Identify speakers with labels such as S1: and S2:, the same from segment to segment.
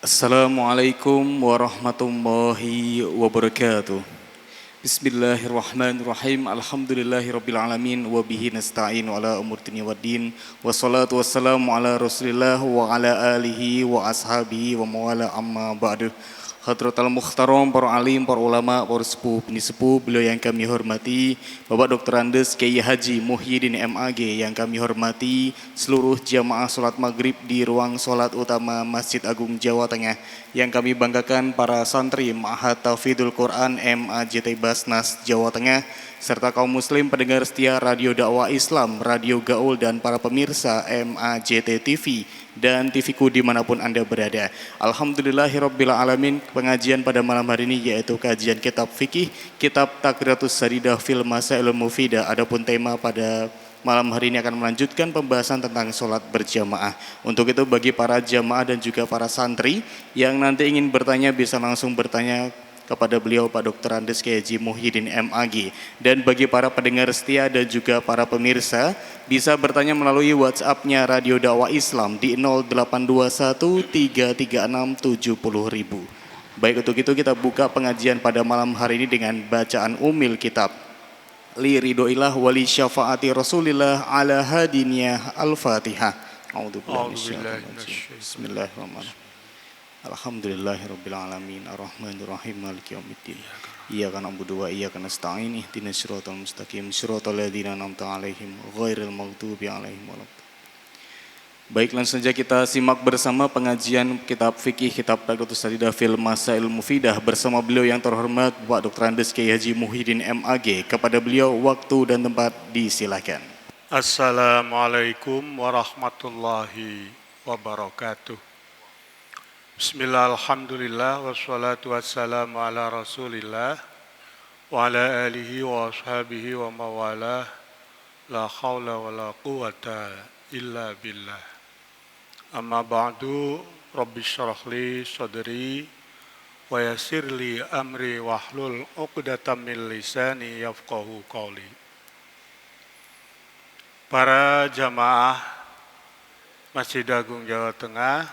S1: Assalamualaikum warahmatullahi wabarakatuh. Bismillahirrahmanirrahim. Alhamdulillahirabbil alamin wa bihi nasta'in ala umur dunya waddin. Wassalatu wassalamu ala Rasulillah wa ala alihi wa ashabihi wa mawala amma ba'du. Hadratal Mukhtaram, para alim, para ulama, para sepuh, penisepuh, beliau yang kami hormati, Bapak Dr. Andes Kiai Haji Muhyiddin MAG yang kami hormati, seluruh jamaah sholat maghrib di ruang sholat utama Masjid Agung Jawa Tengah, yang kami banggakan para santri Ma'had Tahfidzul Quran MAJT Basnas Jawa Tengah, serta kaum muslim pendengar setia Radio Dakwah Islam, Radio Gaul, dan para pemirsa MAJT TV dan TVku dimanapun Anda berada. Alhamdulillahirabbil alamin. Pengajian pada malam hari ini yaitu kajian kitab fikih, kitab Taqriyatus Saridah fil Masailul Mufidah. Adapun tema pada malam hari ini akan melanjutkan pembahasan tentang sholat berjamaah. Untuk itu bagi para jamaah dan juga para santri yang nanti ingin bertanya bisa langsung bertanya kepada beliau Pak Dr. Andes Kiai Haji Muhyiddin MAG. Dan bagi para pendengar setia dan juga para pemirsa bisa bertanya melalui WhatsApp-nya Radio Dakwah Islam di 0821 336 70.000. Baik, untuk itu kita buka pengajian pada malam hari ini dengan bacaan umil kitab Li Ridhoillah wali syafaati Rasulillah ala hadiniyah Al-Fatihah. Bismillahirrahmanirrahim. Alhamdulillahirabbil alamin arrahmanir rahim maliki yaumiddin. Iyyaka na'budu wa iyyaka nasta'in ihdinas siratal mustaqim siratal ladzina an'amta 'alaihim ghairil maghdubi 'alaihim waladdallin. Baik, langsung saja kita simak bersama pengajian kitab fikih kitab Taqriyatus Saridah fil Masailul Mufidah bersama beliau yang terhormat Bapak Dr. Andes Kiai Haji Muhyiddin MAG. Kepada beliau waktu dan tempat disilakan.
S2: Assalamualaikum warahmatullahi wabarakatuh. Bismillah, alhamdulillah, wassalatu wassalamu ala Rasulillah wa ala alihi wa ashabihi wa mawalah, la hawla wa la quwata illa billah. Amma ba'du, rabbi syrah li sadri wa yassir li amri wahlul 'uqdatam min lisani yafqahu qawli. Para jamaah Masjid Agung Jawa Tengah,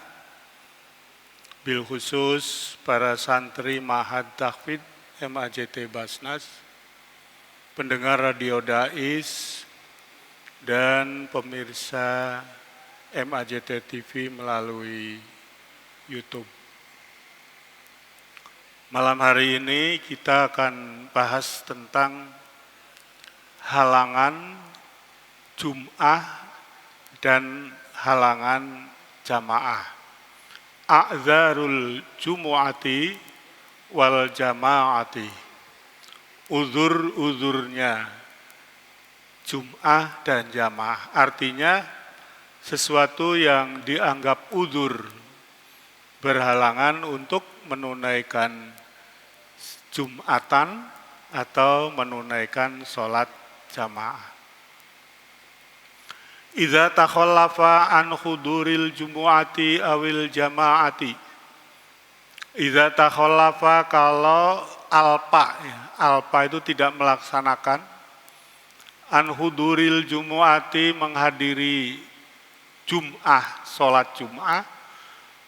S2: bil khusus para santri Ma'had Tahfidz MAJT Basnas, pendengar Radio Dais, dan pemirsa MAJT TV melalui YouTube. Malam hari ini kita akan bahas tentang halangan Jum'ah dan halangan jamaah. A'dzarul jumu'ati wal jama'ati. Uzur-uzurnya Jum'ah dan jamaah. Artinya sesuatu yang dianggap uzur, berhalangan untuk menunaikan Jum'atan atau menunaikan sholat jamaah. Idza takhallafa an huduril jumu'ati awil jama'ati. Idza takhallafa, kalau alpa itu tidak melaksanakan, an huduril jumu'ati, menghadiri Jum'ah, sholat Jum'ah,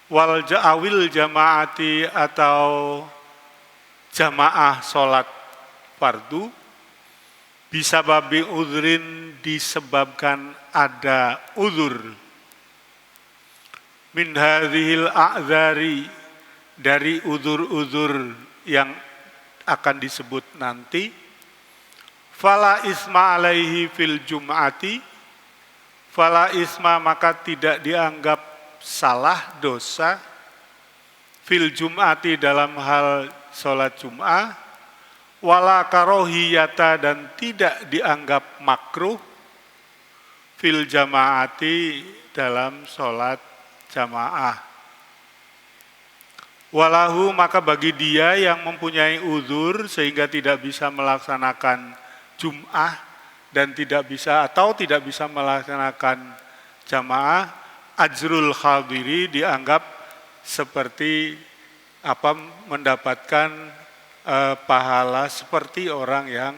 S2: awil jama'ati, atau jamaah sholat fardu, bisa babi udhrin, disebabkan ada uzur, min hadhil a'dzari, dari uzur-uzur yang akan disebut nanti, fala isma alaihi fil jum'ati, fala isma, maka tidak dianggap salah, dosa, fil jum'ati, dalam hal sholat Jum'ah, wala karohiyata, dan tidak dianggap makruh, fil jamaati, dalam sholat jamaah. Walahu, maka bagi dia yang mempunyai uzur sehingga tidak bisa melaksanakan Jum'ah dan tidak bisa melaksanakan jamaah, ajrul khadiri, dianggap seperti mendapatkan pahala seperti orang yang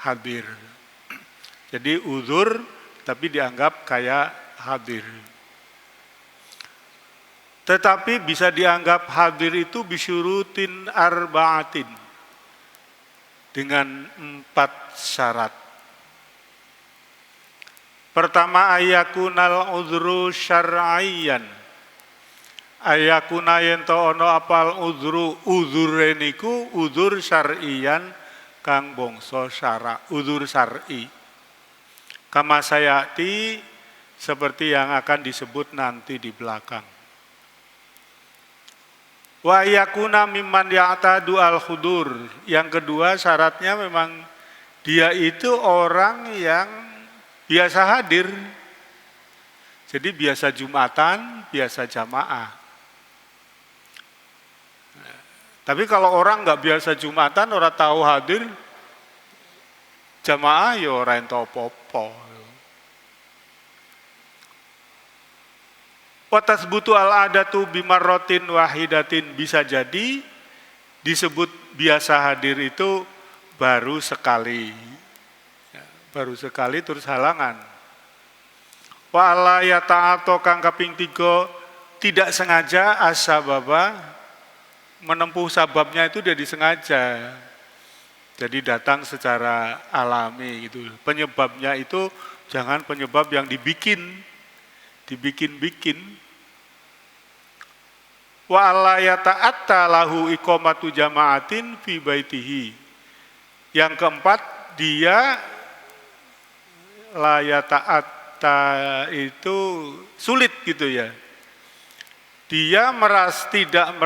S2: hadir. Jadi uzur tapi dianggap kayak hadir. Tetapi bisa dianggap hadir itu bisyurutin arba'atin, dengan 4 syarat. Pertama, ayakunal udhru syar'iyyan. Ayakuna yento ono apal udhure niku udhur syar'iyan kang bangsa syara, udhur syar'i. Kama sayati, seperti yang akan disebut nanti di belakang. Wa yakuna mimman ya'tadu al-hudur. Yang kedua syaratnya memang dia itu orang yang biasa hadir. Jadi biasa Jumatan, biasa jamaah. Tapi kalau orang nggak biasa Jumatan, orang tahu hadir, jamaah ya orang tahu popo. Watas butuh al-adatu bimarrotin wahidatin, bisa jadi disebut biasa hadir itu baru sekali. Baru sekali terus halangan. Wa ala yata'ato kang kaping 3, tidak sengaja asbaba, menempuh sababnya itu dia disengaja. Jadi datang secara alami gitu. Penyebabnya itu jangan penyebab yang dibikin-bikin. Wa alla yata'atta lahu iqamatu jama'atin fi baitihi. Yang keempat, dia la yata'atta itu sulit gitu ya. Dia tidak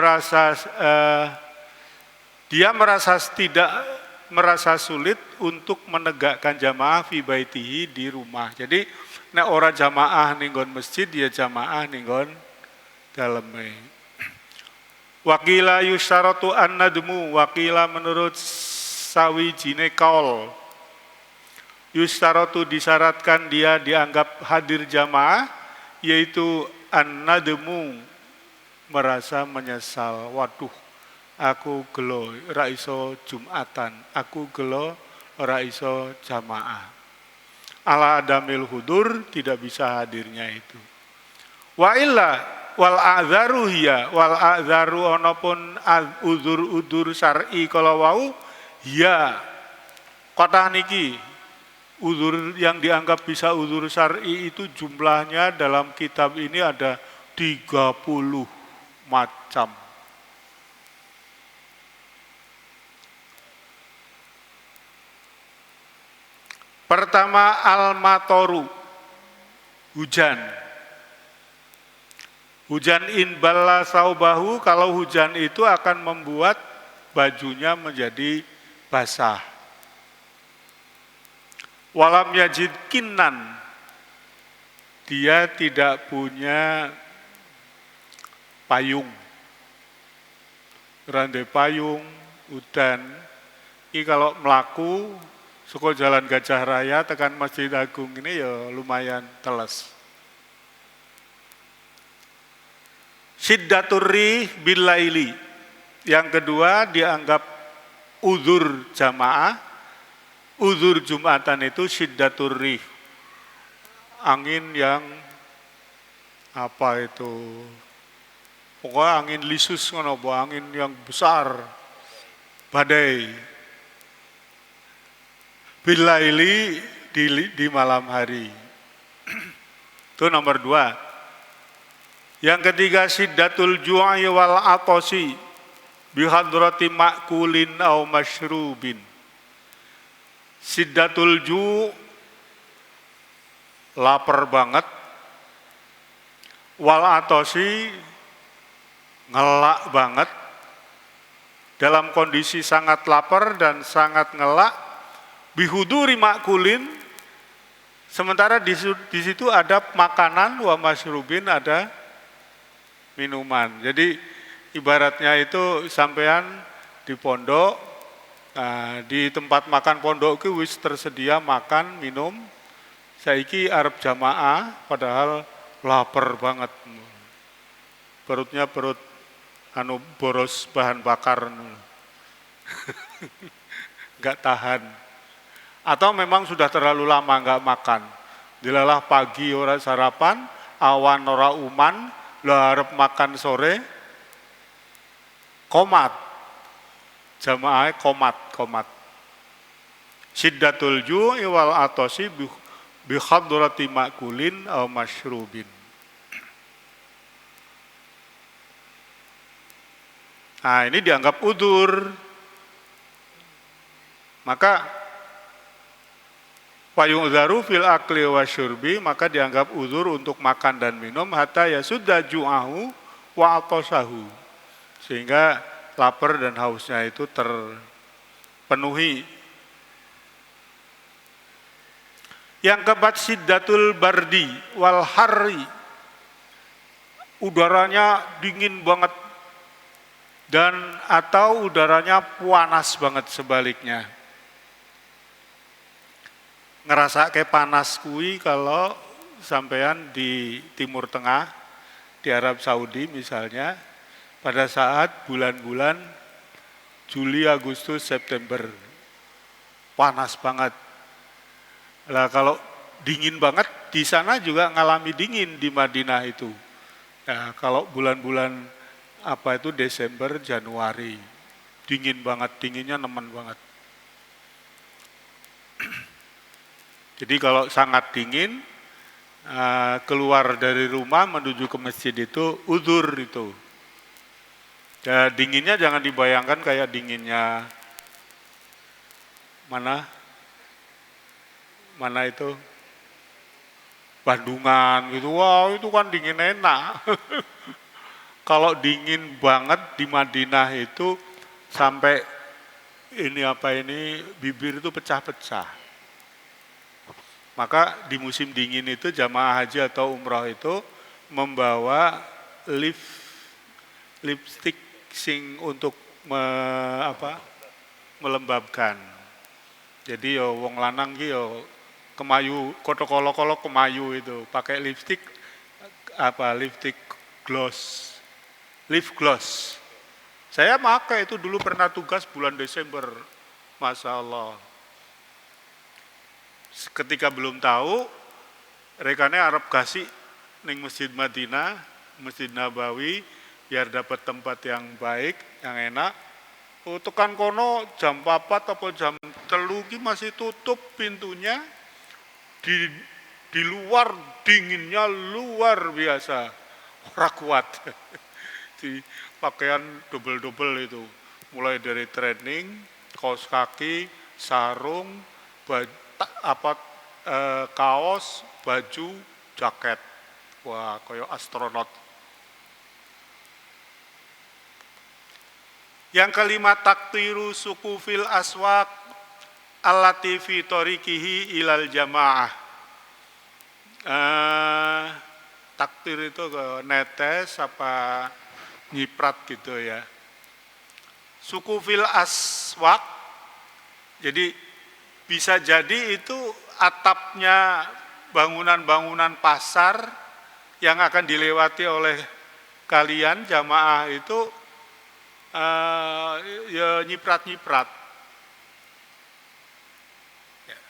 S2: merasa sulit untuk menegakkan jamaah fi baitihi, di rumah. Jadi nek ora jamaah ning nggon masjid, dia jamaah ning nggon daleme. Wakila yusyaratu an-nadmu, wakila menurut sawijine kaul, yusyaratu disyaratkan dia dianggap hadir jamaah, yaitu an-nadmu, merasa menyesal. Waduh, aku gelo ora iso Jumatan, aku gelo ora iso jamaah. Ala adamil hudur, tidak bisa hadirnya itu. Wa illa wal a'dzaru hiya, wal a'dzaru onopun udzur syar'i kalau wau ya kota niki udzur yang dianggap bisa udzur syar'i itu jumlahnya dalam kitab ini ada 30 macam. Pertama, al-matoru, hujan. Hujan in balla saubahu, kalau hujan itu akan membuat bajunya menjadi basah. Walam yajid kinnan, dia tidak punya payung, randai payung, udan. Ini kalau melaku, suka jalan Gajah Raya tekan Masjid Agung ini ya lumayan teles. Syiddatur rih billaili. Yang kedua dianggap uzur jamaah, uzur Jumatan itu syiddatur rih. Angin yang apa itu? Pokoknya angin lisus ngono, angin yang besar, badai. Billaili di malam hari. Itu nomor 2. Yang ketiga, syiddatul ju'i wal atosi bihadrati ma'kulin au masyrubin. Syiddatul ju', lapar banget, wal atosi, ngelak banget, dalam kondisi sangat lapar dan sangat ngelak, bihuduri makulin, sementara di situ ada makanan, wa masyrubin, ada minuman. Jadi ibaratnya itu sampean di pondok, nah, di tempat makan pondok itu wis tersedia makan, minum, saiki arep jamaah, padahal lapar banget. Perutnya perut boros bahan bakar, nggak tahan. Atau memang sudah terlalu lama nggak makan. Dilalah pagi ora sarapan, awan ora uman, Lah arep makan sore qomat. Jamaah qomat. Syiddatul ju'i wal atasi bi hadrati makulin aw masyrubin. Nah, ini dianggap udzur. Maka fayu'dzaru fil akli wasyurbi, maka dianggap udzur untuk makan dan minum hatta ya sudah ju'ahu wa atasahu. Sehingga lapar dan hausnya itu terpenuhi. Yang keempat syiddatul bardi wal harri. Udaranya dingin banget dan atau udaranya panas banget sebaliknya. Ngerasa kayak panas kui kalau sampean di Timur Tengah, di Arab Saudi misalnya, pada saat bulan-bulan Juli, Agustus, September. Panas banget. Lah kalau dingin banget, di sana juga ngalami dingin di Madinah itu. Nah, kalau bulan-bulan apa itu Desember, Januari, dingin banget, dinginnya nemen banget. Jadi kalau sangat dingin, keluar dari rumah menuju ke masjid itu udzur itu. Ya, dinginnya jangan dibayangkan kayak dinginnya mana itu Bandungan gitu. Wow, itu kan dingin enak. Kalau dingin banget di Madinah itu sampai bibir itu pecah-pecah. Maka di musim dingin itu jamaah haji atau umrah itu membawa lipstick sing untuk melembabkan. Jadi yo wong lanang ki yo kemayu kolo-kolo kemayu itu pakai lipstick lip gloss. Saya pakai itu dulu pernah tugas bulan Desember, Masya Allah. Ketika belum tahu, rekannya Arab kasih ning Masjid Madinah, Masjid Nabawi, biar dapat tempat yang baik, yang enak. Tekan kono jam 4 atau jam 3 masih tutup pintunya. Di luar dinginnya luar biasa, ora kuat. Di pakaian double itu, mulai dari training, kaos kaki, sarung, kaos, baju, jaket. Wah, kayak astronot. Yang kelima taktiru sukufil aswaq allati fi tariqihi ilal jamaah. Taktir itu ke netes apa nyiprat gitu ya. Sukufil aswaq, jadi bisa jadi itu atapnya bangunan-bangunan pasar yang akan dilewati oleh kalian jamaah itu ya nyiprat-nyiprat.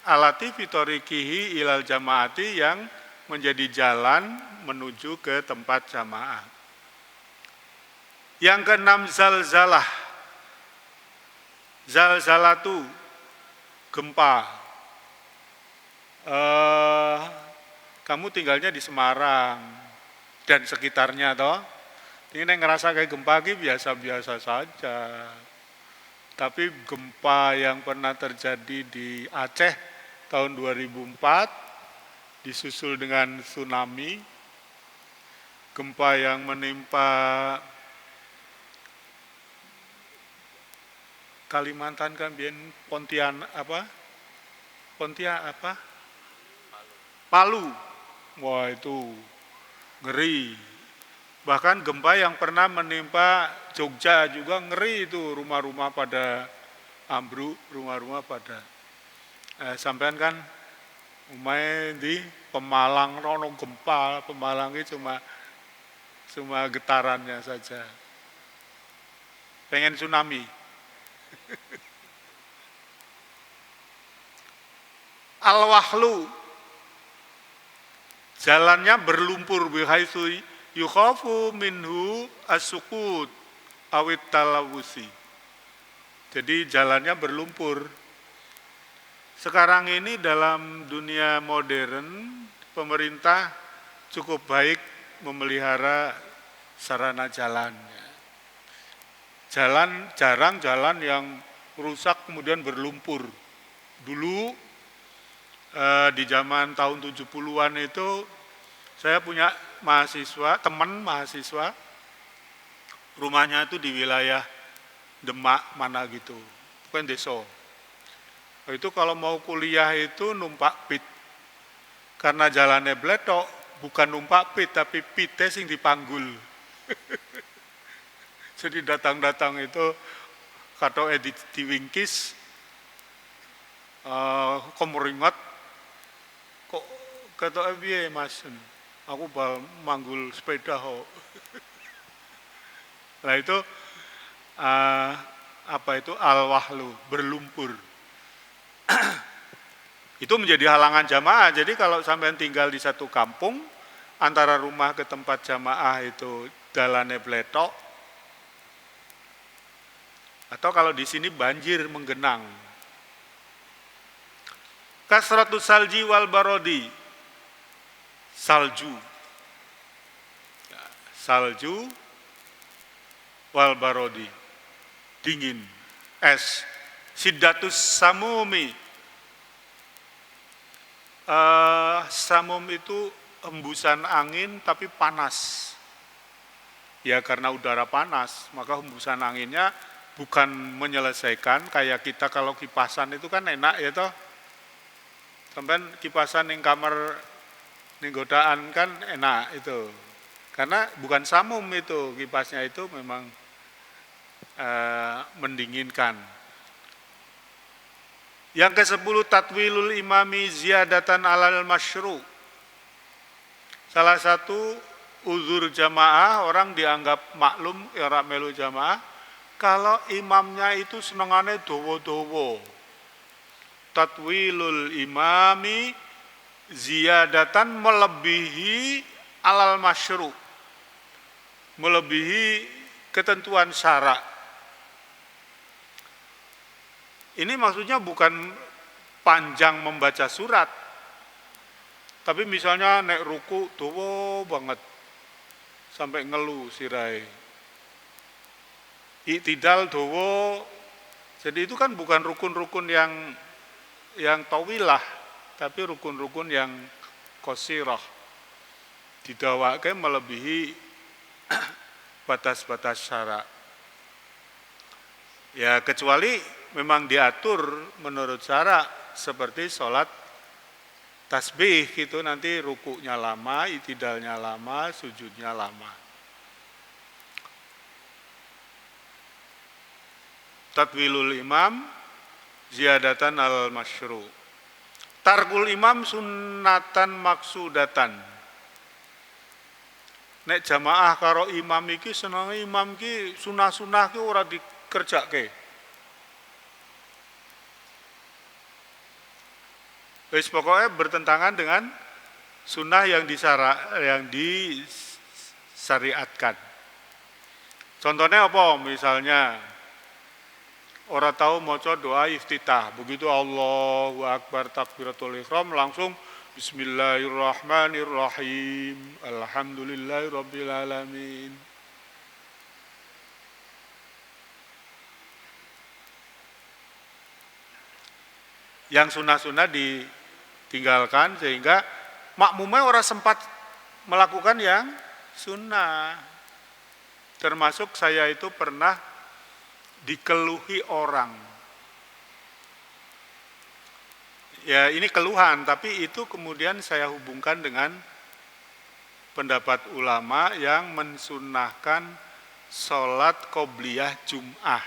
S2: Alati fitorikihi ilal jamaati yang menjadi jalan menuju ke tempat jamaah. Yang keenam zalzalah. Zalzalatu gempa. Kamu tinggalnya di Semarang dan sekitarnya toh. Ini ngerasa kayak gempa ini biasa-biasa saja. Tapi gempa yang pernah terjadi di Aceh tahun 2004 disusul dengan tsunami. Gempa yang menimpa Kalimantan kan Palu. Wah, itu ngeri. Bahkan gempa yang pernah menimpa Jogja juga ngeri itu, rumah-rumah pada ambruk, rumah-rumah pada sampean kan umai di Pemalang rono gempa, Pemalang itu cuma getarannya saja. Pengen tsunami. Al-wahlu, jalannya berlumpur bihaitsu yukhafu minhu as-sukut awit talawusi. Jadi jalannya berlumpur. Sekarang ini dalam dunia modern, pemerintah cukup baik memelihara sarana jalan. Jarang jalan yang rusak kemudian berlumpur. Dulu di zaman tahun 70-an itu saya punya teman mahasiswa, rumahnya itu di wilayah Demak mana gitu, bukan desa. Itu kalau mau kuliah itu numpak pit, karena jalannya bletok, bukan numpak pit tapi pitnya sing dipanggul. Jadi datang-datang itu kata diwingkis, komeringat, kok kata piye Mas, aku manggul sepeda ho. Nah itu al-wahlu, berlumpur. Itu menjadi halangan jamaah. Jadi kalau sampean tinggal di satu kampung, antara rumah ke tempat jamaah itu jalannya bletok, atau kalau di sini banjir menggenang. Kasratus salji wal barodi, salju, salju wal barodi, dingin, es. Siddatus samumi, samum itu hembusan angin tapi panas. Ya karena udara panas, maka hembusan anginnya bukan menyelesaikan kayak kita kalau kipasan itu kan enak ya toh. Sampai kipasan yang kamar ning godaan kan enak itu. Karena bukan samum itu, kipasnya itu memang mendinginkan. Yang ke-10 tatwilul imami ziyadatan alal masyru'. Salah satu uzur jamaah, orang dianggap maklum ora melu jamaah kalau imamnya itu senengane dowo-dowo. Tatwilul imami ziyadatan melebihi alal masyru', melebihi ketentuan syara'. Ini maksudnya bukan panjang membaca surat, tapi misalnya nek ruku dawa banget sampai ngeluh sirai. Iktidal dawa, jadi itu kan bukan rukun-rukun yang tawilah, tapi rukun-rukun yang qasirah. Didawake melebihi batas-batas syara'. Ya kecuali memang diatur menurut syara' seperti sholat tasbih gitu, nanti rukunya lama, itidalnya lama, sujudnya lama. Tatwilul imam ziyadatan al masyru'. Tarkul imam sunnatan maksudatan. Nek jamaah karo imam iki seneng imam ki sunah-sunah ki ora dikerjake. Wis pokoknya bertentangan dengan sunnah yang disyariatkan. Contohnya apa? Misalnya orang tahu maca doa iftitah, begitu Allahu Akbar takbiratul ihram langsung Bismillahirrahmanirrahim, Alhamdulillahirabbil alamin. Yang sunnah-sunnah ditinggalkan sehingga makmumnya orang sempat melakukan yang sunnah. Termasuk saya itu pernah dikeluhi orang. Ya ini keluhan, tapi itu kemudian saya hubungkan dengan pendapat ulama yang mensunnahkan sholat qobliyah Jum'ah.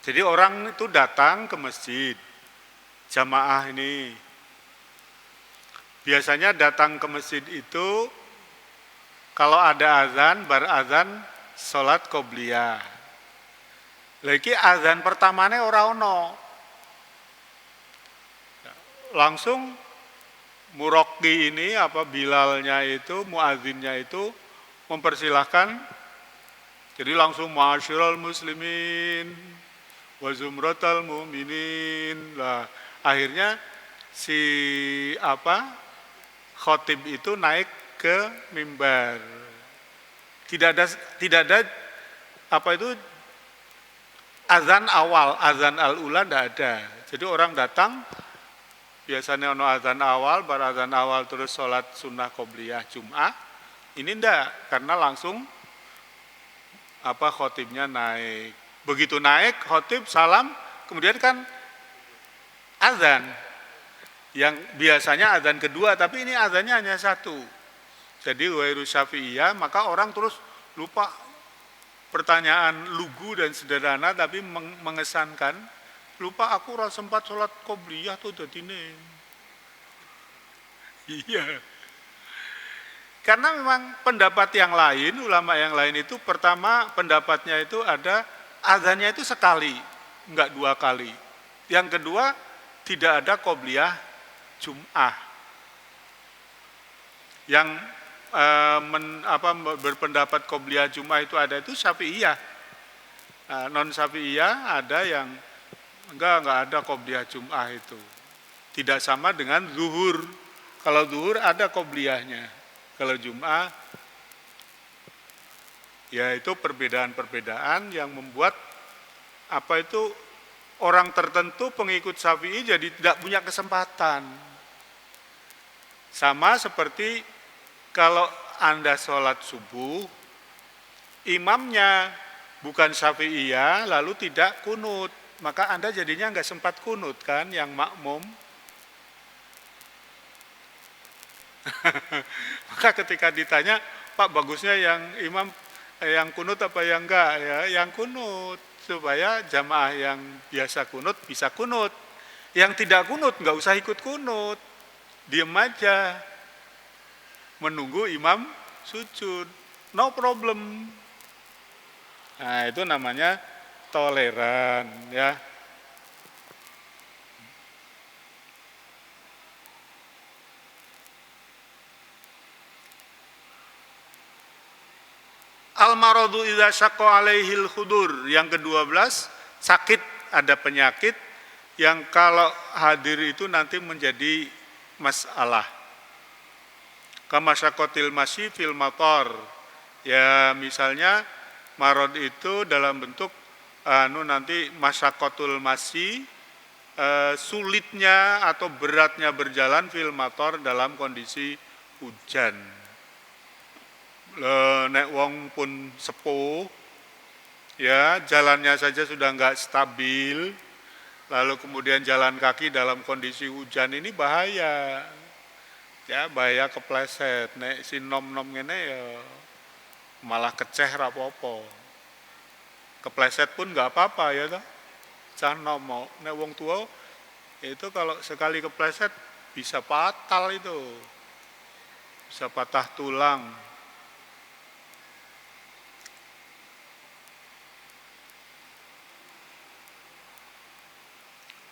S2: Jadi orang itu datang ke masjid, jamaah ini. Biasanya datang ke masjid itu, kalau ada azan, azan sholat qobliyah. Lagi azan pertamanya ora ono. Langsung Murokki ini bilalnya itu, muadzinnya itu mempersilahkan, jadi langsung ma'asyiral muslimin wa zumratal mu'minin. Lah, akhirnya si khotib itu naik ke mimbar. Tidak ada azan awal, azan al-ula tidak ada. Jadi orang datang, biasanya ono azan awal, azan awal terus sholat sunnah qobliyah Jum'ah. Ini enggak, karena langsung khotibnya naik. Begitu naik, khotib salam, kemudian kan azan. Yang biasanya azan kedua, tapi ini azannya hanya satu. Jadi ghairu syafi'iyah, maka orang terus lupa, pertanyaan lugu dan sederhana tapi mengesankan. Lupa, aku ora sempat sholat qobliyah tuh dadine. Iya. Karena memang pendapat yang lain, ulama yang lain itu pertama pendapatnya itu ada azannya itu sekali, enggak dua kali. Yang kedua tidak ada qobliyah Jum'ah. Yang berpendapat qobliyah Jum'ah itu ada itu Syafi'iyah. Non Syafi'iyah ada yang enggak ada qobliyah Jum'ah itu. Tidak sama dengan zuhur. Kalau zuhur ada qobliyahnya. Kalau Jum'ah, ya itu perbedaan-perbedaan yang membuat orang tertentu pengikut Syafi'i jadi tidak punya kesempatan. Sama seperti kalau Anda sholat subuh, imamnya bukan Syafi'iyah lalu tidak kunut, maka Anda jadinya nggak sempat kunut kan, yang makmum. Maka ketika ditanya, Pak bagusnya yang imam yang kunut apa yang enggak, ya yang kunut, supaya jamaah yang biasa kunut bisa kunut, yang tidak kunut enggak usah ikut kunut, diem aja menunggu imam sujud, no problem. Nah itu namanya toleran, ya. Al-maradu idza syaqqa alaihil khudur. Yang ke-12, sakit, ada penyakit yang kalau hadir itu nanti menjadi masalah. Kama syaqatil masyi fil matar. Ya, misalnya marad itu dalam bentuk nanti masyaqatul masyi, sulitnya atau beratnya berjalan fil matar dalam kondisi hujan. Nek wong pun sepuh, ya jalannya saja sudah enggak stabil, lalu kemudian jalan kaki dalam kondisi hujan ini bahaya, ya bahaya kepleset. Nek si nom-nom ngene ya malah keceh rapopo, kepleset pun enggak apa-apa ya toh. Cah nom, nek wong tua itu kalau sekali kepleset bisa fatal itu, bisa patah tulang.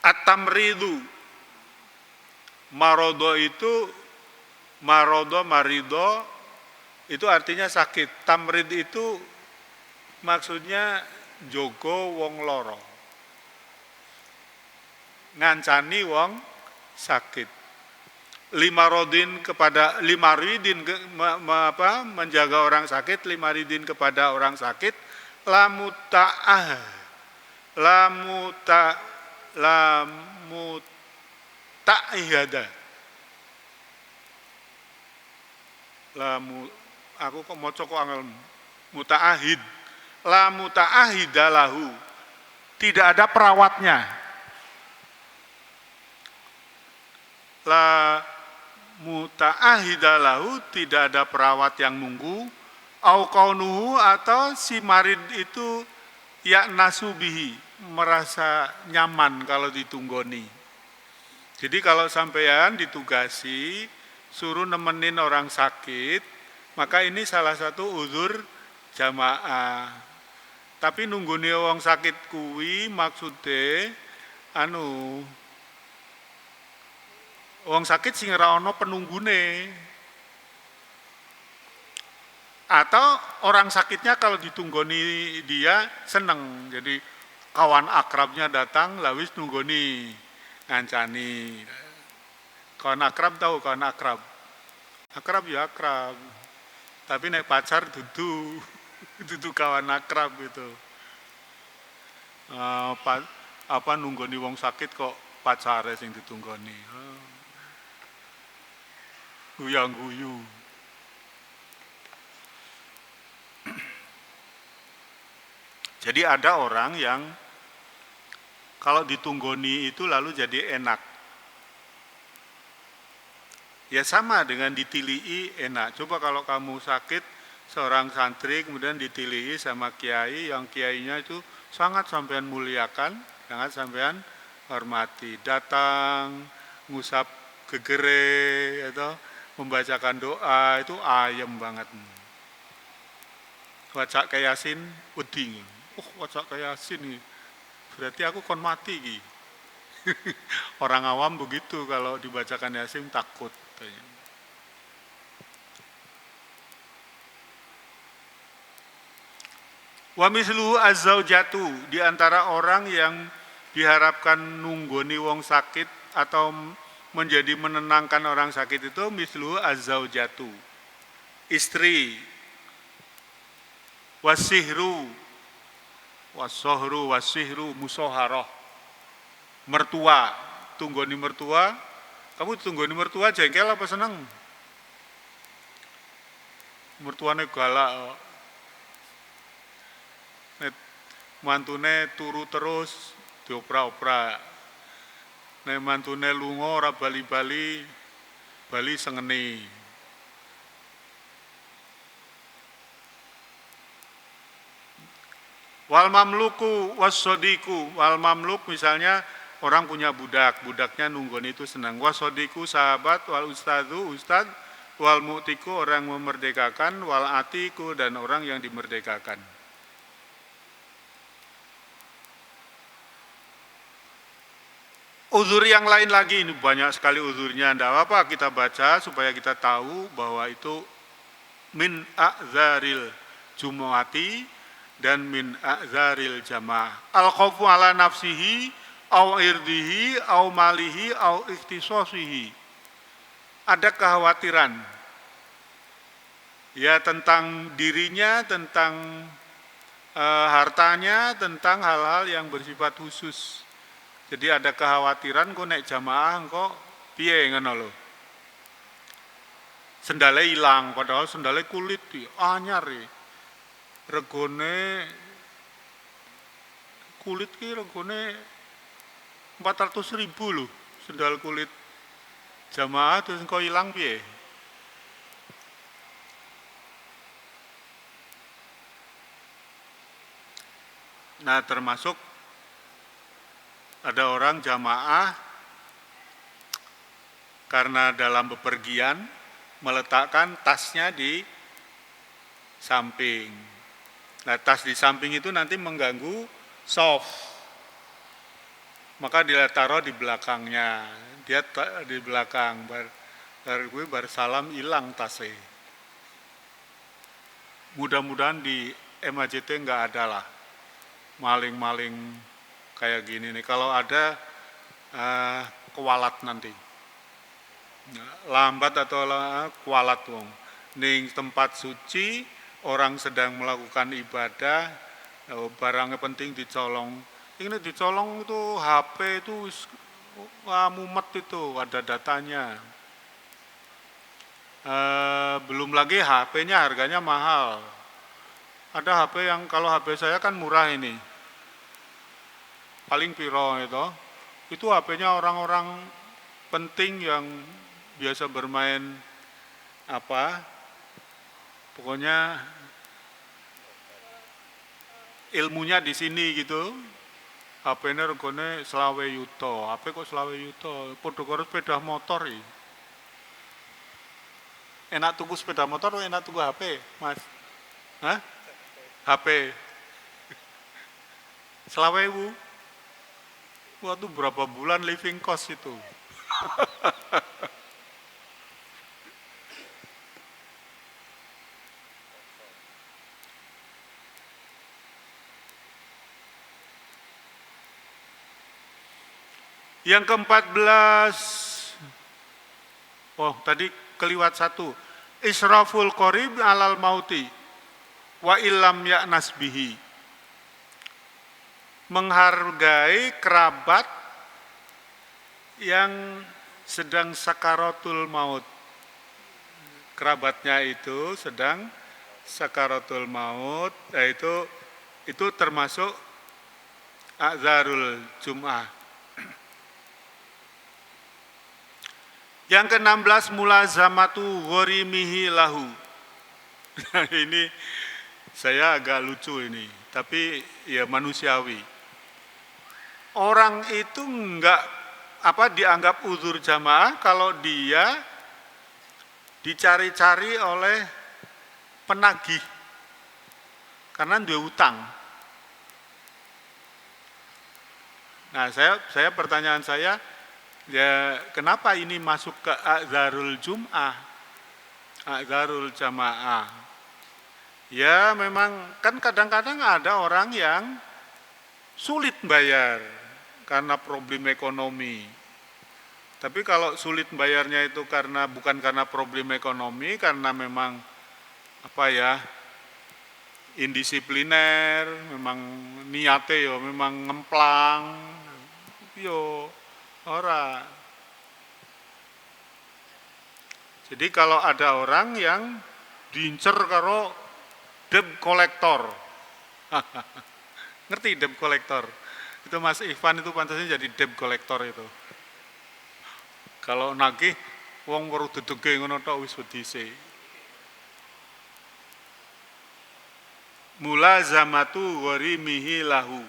S2: At-tamridu, marodo itu, marido itu artinya sakit. Tamrid itu maksudnya jogo wong loro, ngancani wong sakit. Limarodin kepada limaridin, menjaga orang sakit, limaridin kepada orang sakit, lamuta'ihada. Aku kok maca kok angel, muta'ahid. La muta'ahidalahu, tidak ada perawatnya. La muta'ahidalahu, tidak ada perawat yang nunggu. Au kaunuhu, atau si marid itu ya nasubihi, merasa nyaman kalau ditunggoni. Jadi kalau sampean ditugasi suruh nemenin orang sakit, maka ini salah satu uzur jamaah. Tapi nungguni orang sakit kuwi maksudnya Wong sakit sing ora ana penunggune. Atau orang sakitnya kalau ditunggoni dia seneng. Jadi kawan akrabnya datang lawis nunggoni ngancani. Kawan akrab tahu kawan akrab. Akrab ya akrab. Tapi naik pacar dudu. Dudu kawan akrab gitu. Apa nunggoni wong sakit kok pacare sing ditunggoni. Guyang guyu. Jadi ada orang yang kalau ditunggoni itu lalu jadi enak. Ya sama dengan ditilii enak. Coba kalau kamu sakit, seorang santri kemudian ditilii sama kiai, yang kiainya itu sangat sampean muliakan, sangat sampean hormati. Datang, ngusap gegere, atau membacakan doa, itu ayem banget. Baca kayak Yasin, wedi. Baca kayak Yasin nih, berarti aku kon mati ki. Orang awam begitu kalau dibacakan Yasin takut. Wa misluhu azzaujatu, di antara orang yang diharapkan nunggoni wong sakit atau menjadi menenangkan orang sakit itu misluhu azzaujatu, istri, wasihru, wasohru, wasihru, musoharoh, mertua, tunggoni mertua. Kamu tunggoni mertua jengkel apa seneng? Mertuane galak, mantune turu terus diopra-opra. Nek mantune lunga ora bali-bali, bali sengeni. Wal mamluku wasodiku, wal mamluk misalnya orang punya budak, budaknya nunggoni itu senang. Wasodiku sahabat, wal ustadu ustad, wal mu'tiku orang memerdekakan, wal atiku dan orang yang dimerdekakan. Uzur yang lain lagi, ini banyak sekali uzurnya, tidak apa kita baca supaya kita tahu bahwa itu min a'zaril jumu'ati dan min a'zaril jamaah. Al-khawfu ala nafsihi, au irdihi, au malihi, au ikhtisosihi. Ada kekhawatiran ya tentang dirinya, tentang hartanya, tentang hal-hal yang bersifat khusus. Jadi ada kekhawatiran kok naik jamaah kok piye ngono lho. Sendale hilang padahal sendale kulit anyar ya. Regone kulit ki regone 400.000 loh sendal kulit jamaah terus kok hilang piye. Nah termasuk ada orang jamaah karena dalam bepergian meletakkan tasnya di samping. Nah tas di samping itu nanti mengganggu soft, maka dia taruh di belakangnya, dia di belakang, bar salam hilang tasnya. Mudah-mudahan di MAJT nggak ada lah maling-maling kayak gini nih. Kalau ada kualat nanti, lambat atau kualat wong. Ning tempat suci orang sedang melakukan ibadah, barangnya penting dicolong. Ini dicolong itu HP itu mumet itu, ada datanya. Belum lagi HP-nya harganya mahal. Ada HP yang kalau HP saya kan murah ini, paling piro itu HP-nya orang-orang penting yang biasa bermain pokoknya ilmunya di sini gitu. HP-nya regane 20 yuta. HP kok 20 yuta? Padha karo sepeda motor iki. Enak tuku sepeda motor atau enak tuku HP, Mas? Hah? HP. 20.000. Waduh berapa bulan living cost itu? Yang ke-14, oh tadi keliwat satu, israful qorib alal mauti wa illam ya'nas bihi. Menghargai kerabat yang sedang sakaratul maut. Kerabatnya itu sedang sakaratul maut, yaitu itu termasuk a'zarul jum'ah. Yang ke-16, mulazamatu gharimihi lahu. Nah, ini saya agak lucu ini, tapi ya manusiawi. Orang itu enggak dianggap uzur jamaah kalau dia dicari-cari oleh penagih karena dia utang. Nah, pertanyaan saya, ya kenapa ini masuk ke a'zarul jum'ah, a'zarul jamaah? Ya memang kan kadang-kadang ada orang yang sulit bayar karena problem ekonomi. Tapi kalau sulit bayarnya itu bukan karena problem ekonomi, karena memang indisipliner, memang niate yo memang ngemplang, yo ora. Jadi kalau ada orang yang diincer karo debt collector, ngerti debt collector? Itu Mas Ivan itu pantasnya jadi debt collector itu. Kalau nagih wong weruh dedege ngono tok wis wedhise. Mulazamatu gharimihi lahu.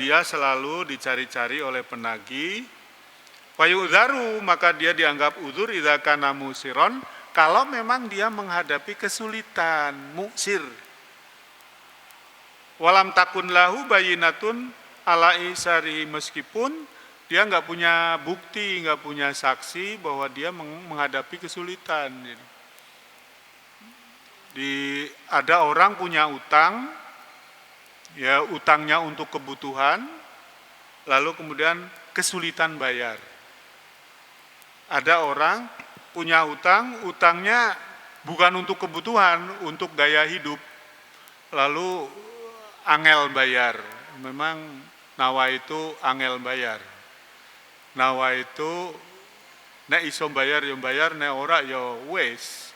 S2: Dia selalu dicari-cari oleh penagih. Fayu'dzaru, maka dia dianggap uzur idza kana musiron, kalau memang dia menghadapi kesulitan, muksir. Walam takun lahu bayinatun ala isari, meskipun dia nggak punya bukti, nggak punya saksi bahwa dia menghadapi kesulitan. Ada orang punya utang, ya utangnya untuk kebutuhan, lalu kemudian kesulitan bayar. Ada orang punya utang, utangnya bukan untuk kebutuhan, untuk gaya hidup, lalu angel bayar. Memang nawa itu angel bayar. Nawa itu nek iso bayar ya bayar, nek ora ya wes.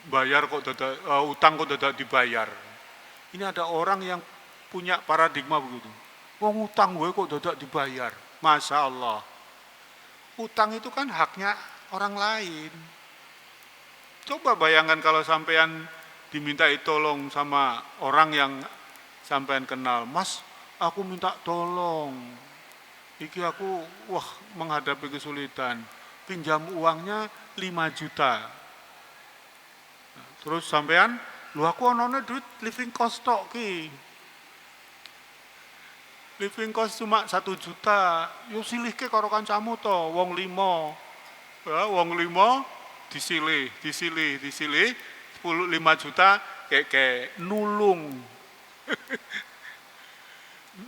S2: Bayar kok utang kok dadak dibayar. Ini ada orang yang punya paradigma begitu. Wong utang gue kok dadak dibayar. Masya Allah. Utang itu kan haknya orang lain. Coba bayangkan kalau sampean dimintai tolong sama orang yang sampean kenal. Mas, aku minta tolong. Iki aku menghadapi kesulitan. Pinjam uangnya 5 juta. Terus sampean, lu aku onone duit living cost tok ki. Living cost cuma 1 juta. Yo silihke karo kancamu to, wong 5. Ya, wong 5 disilih 5 juta kayak nulung.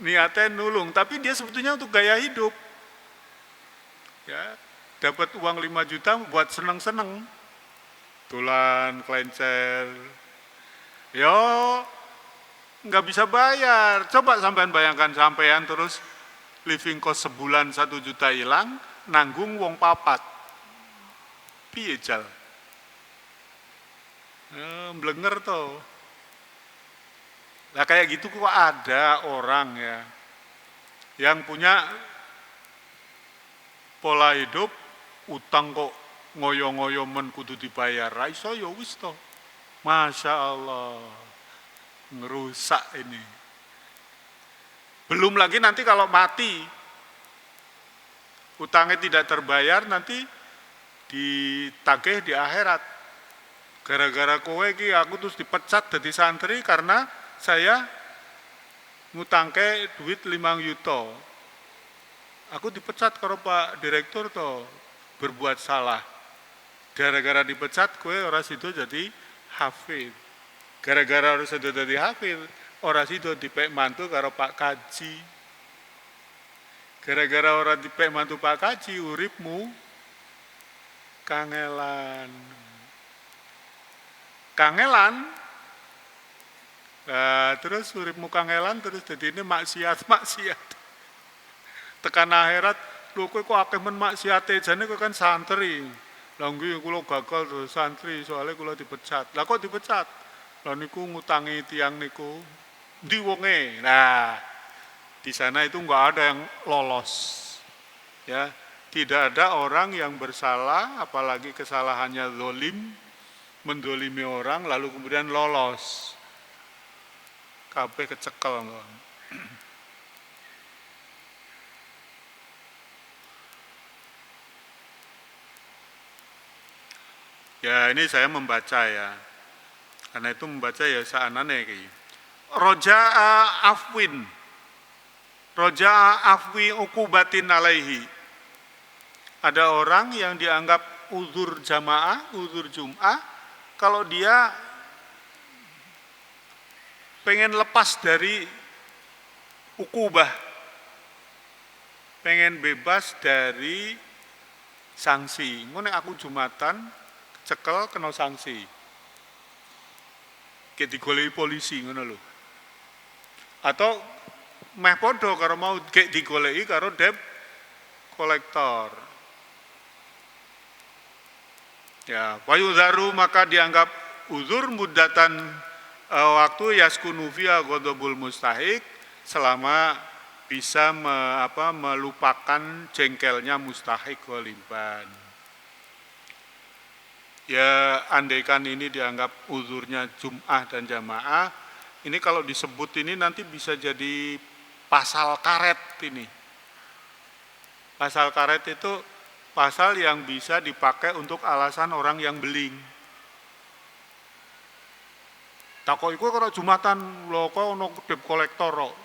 S2: Niatnya nulung, tapi dia sebetulnya untuk gaya hidup. Ya, dapat uang 5 juta buat seneng-seneng. Tulan, kelencer, yo nggak bisa bayar. Coba sampean bayangkan sampean terus living cost sebulan 1 juta hilang, nanggung wong 4. Piye jal? Mblenger toh. Nah kayak gitu kok ada orang ya yang punya pola hidup utang kok ngoyo-ngoyo men kudu dibayar. Ra iso ya wis to. Masya Allah. Ngerusak ini. Belum lagi nanti kalau mati utangnya tidak terbayar, nanti ditagih di akhirat. Gara-gara kowe iki aku terus dipecat dari santri karena saya ngutangke duit 5 juta. Aku dipecat karo Pak Direktur to, berbuat salah. Gara-gara dipecat kowe ora sido jadi hafid. Gara-gara ora sido jadi hafid, ora sido dipek mantu karo Pak Kaji. Gara-gara ora dipek mantu Pak Kaji, uripmu kangelan. Kangelan. Nah, terus uripmu kangelan terus jadi ini maksiat. Tekan akhirat, lho kowe kok akeh men maksiate, jane kowe kan santri. Lah nggih kula gagal terus santri soalnya kula dipecat. Lah kok dipecat? Lah niku ngutangi tiang niku. Ndi wonge? Nah, di sana itu enggak ada yang lolos. Ya, tidak ada orang yang bersalah apalagi kesalahannya zalim, mendolimi orang lalu kemudian lolos. Kabeh kecekel. Ya ini saya membaca ya, karena itu membaca ya saanane iki. Roja'a afwi ukubatin alaihi. Ada orang yang dianggap uzur jamaah, uzur jum'ah, kalau dia pengen lepas dari ukubah, pengen bebas dari sanksi. Ngono aku jumatan cekel kena sanksi. Kayak digoleki polisi ngono lho. Atau meh podo karo mau kayak digoleki karo debt kolektor. Ya, wayudharu maka dianggap uzur muddatan waktu yaskunu fiha ghadabul mustahik selama bisa melupakan jengkelnya mustahik ghaliban. Ya andaikan ini dianggap uzurnya jum'ah dan jamaah, ini kalau disebut ini nanti bisa jadi pasal karet ini. Pasal karet itu pasal yang bisa dipakai untuk alasan orang yang beling. Takok iku kalau jumatan lho kok ono debt kolektor kok.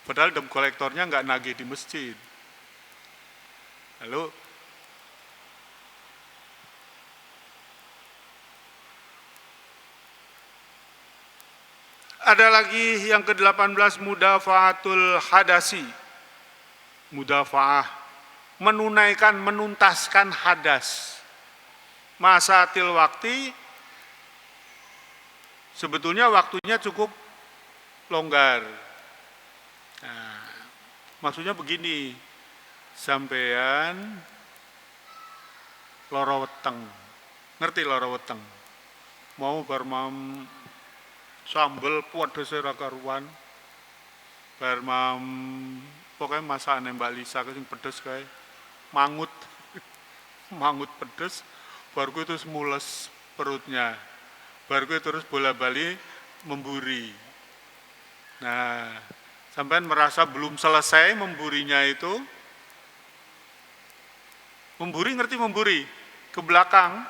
S2: Padahal debt kolektornya enggak nagih di masjid. Lalu ada lagi yang ke-18 mudafa'atul hadasi. Mudafa'ah menuntaskan hadas. Masatil waktu sebetulnya waktunya cukup longgar. Nah, maksudnya begini, sampean loro weteng. Ngerti loro weteng? Mau bar mam sambel pedes ora karuan. Bar mam pokoknya masakane Mbak Lisa sing pedes kae. Mangut. Mangut pedes, baru itu mules perutnya. Baru terus bola-bali memburi. Nah, sampean merasa belum selesai memburinya itu. Memburi, ngerti memburi? Ke belakang.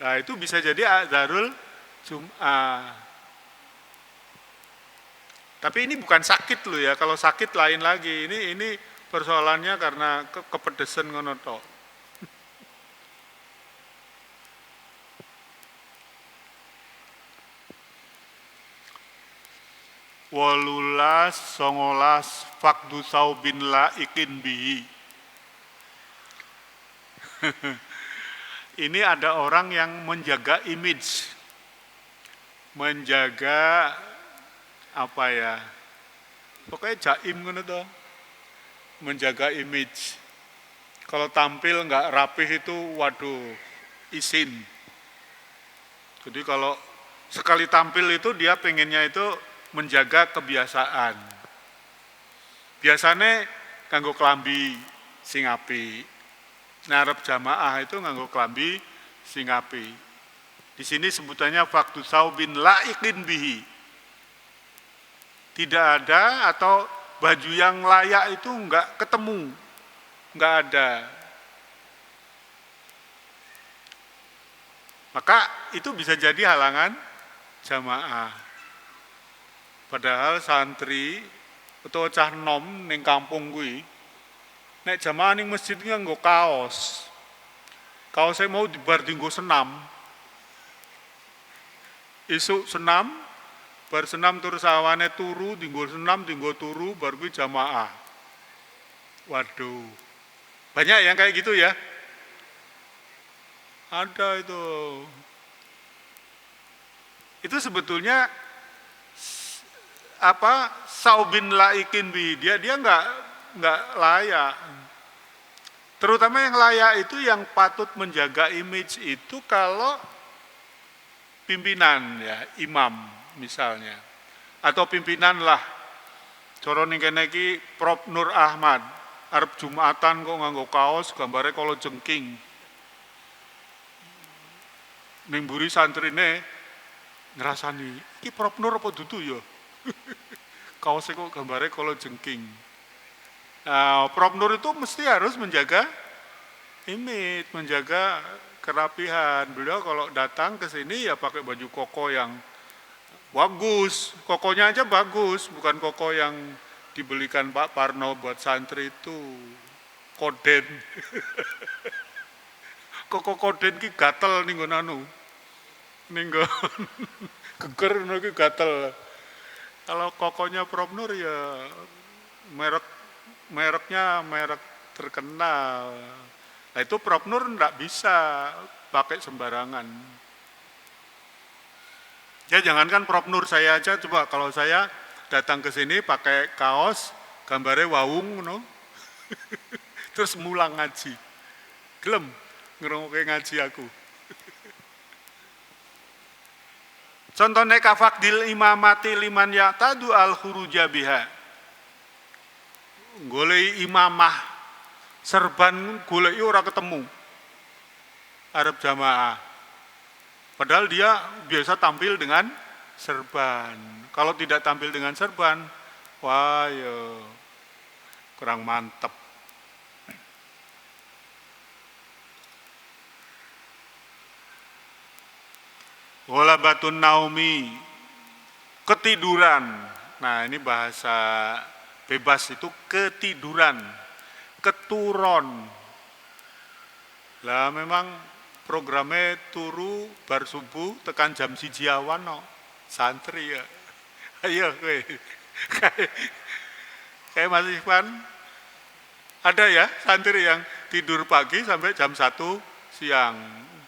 S2: Nah, itu bisa jadi adzarul jum'ah. Tapi ini bukan sakit loh ya. Kalau sakit lain lagi. Ini persoalannya karena kepedesan ngono tok. Walulas songolas fakdu saubin laikin bihi. Ini ada orang yang menjaga image, menjaga apa ya, pokoknya jaim ngono to, menjaga image. Kalau tampil nggak rapih itu, waduh, isin. Jadi kalau sekali tampil itu dia pengennya itu menjaga kebiasaan. Biasanya nganggo klambi sing apik. Narep jamaah itu nganggo klambi sing apik. Di sini sebutannya faktu saubin laikin bihi. Tidak ada atau baju yang layak itu enggak ketemu. Enggak ada. Maka itu bisa jadi halangan jamaah. Padahal santri atau cah nom ning kampung kuwi nek jamaah ning masjid ki nggo kaos. Kaosnya mau dibar dinggo senam. Isuk senam bar senam tur sawane turu, tinggal senam, tinggal turu, baru kuwi jamaah. Waduh, banyak yang kayak gitu ya? Ada itu. Itu sebetulnya apa saubin laikin bi dia nggak layak. Terutama yang layak itu yang patut menjaga image itu kalau pimpinan ya, imam misalnya. Atau pimpinan lah. Coro ning kene iki Prof Nur Ahmad, arep Jumatan kok nganggo kaos gambare kala jengking. Ning mburi santrine ngrasani, iki Prof Nur apa dudu ya? Kaosnya kok gambare kala jengking. Nah, Prof Nur itu mesti harus menjaga image, menjaga kerapihan. Beliau kalau datang ke sini ya pakai baju koko yang bagus, kokonya aja bagus, bukan koko yang dibelikan Pak Parno buat santri itu, koden. Koko koden ki gatel ning anu. Ning geger ngono ki gatel. Kalau kokonya Prof Nur ya mereknya merek terkenal. Nah itu Prof Nur enggak bisa pakai sembarangan. Ya jangankan Prof Nur, saya aja coba kalau saya datang ke sini pakai kaos gambare wawung no. Terus mulang ngaji. Gelem ngrungokke ngaji aku. Contohnya kafakdil imamati liman ya'tadu al-khuruja biha. Golei imamah serban golei ora ketemu. Arab jamaah. Padahal dia biasa tampil dengan serban. Kalau tidak tampil dengan serban, wah ya kurang mantep. Walabatun naumi, ketiduran. Nah ini bahasa bebas itu ketiduran, keturon. Lah memang programnya turu bar subuh tekan jam 1 awan no. Santri ya. Ayo kowe. Kayak Mas Ivan ada ya santri yang tidur pagi sampai jam 1 siang.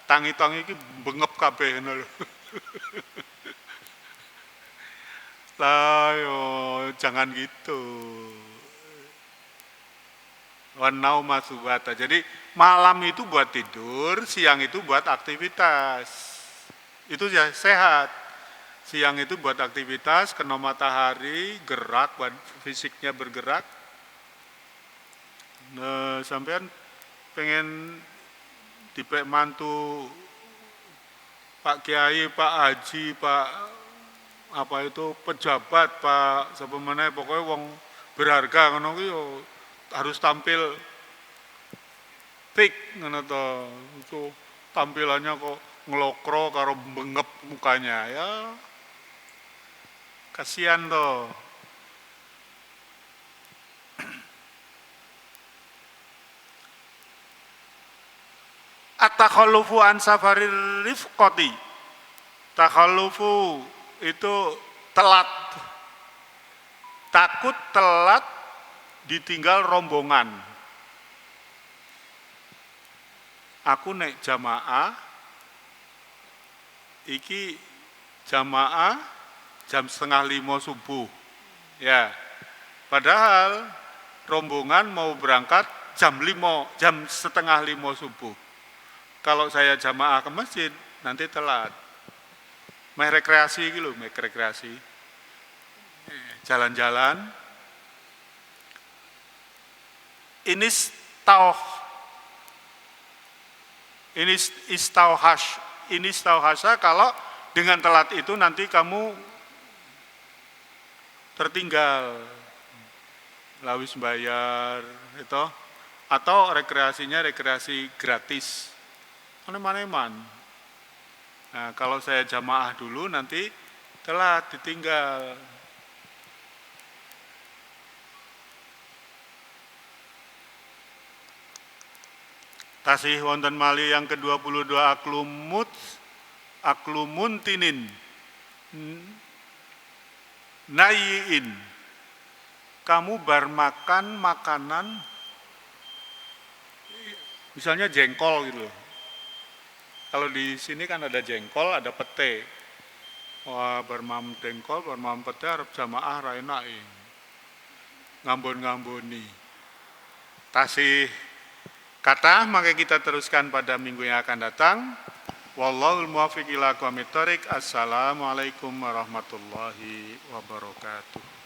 S2: Tangi-tangi iki bengep kabeh ngono lho. Lah yo jangan gitu. Wanau masubata. Jadi malam itu buat tidur, siang itu buat aktivitas. Itu ya sehat. Siang itu buat aktivitas, kena matahari, gerak, buat fisiknya bergerak. Nah, sampean pengen dipek mantu Pak Kiai, Pak Haji, Pak apa itu pejabat, Pak sapa meneh pokoknya wong berharga ngono ki yo harus tampil pik ngono to. Itu tampilannya kok ngelokro karo bengep mukanya ya. Kasihan to. At-takhallufu an safarir rifqati. Takhallufu itu telat. Takut telat ditinggal rombongan. Aku naik jamaah, iki jamaah jam 4:30 subuh. Ya, padahal rombongan mau berangkat jam 4:30 subuh. Kalau saya jamaah ke masjid, nanti telat. Meh rekreasi gitu, meh rekreasi. Jalan-jalan. Ini istauhasya kalau dengan telat itu nanti kamu tertinggal. Lawis bayar itu atau rekreasinya rekreasi gratis. Maneman. Nah, kalau saya jamaah dulu nanti telat ditinggal. Tasih wonten mali yang ke-22 aklumun tinin. nayiin. Kamu bar makan makanan, misalnya jengkol gitu loh. Kalau di sini kan ada jengkol, ada pete. Wah, bar mam jengkol, bar mam pete arep jamaah ra enak ngambon-ngamboni. Tasih kata, maka kita teruskan pada minggu yang akan datang. Wallahul muwaffiq ila aqwamit thoriq. Assalamualaikum warahmatullahi wabarakatuh.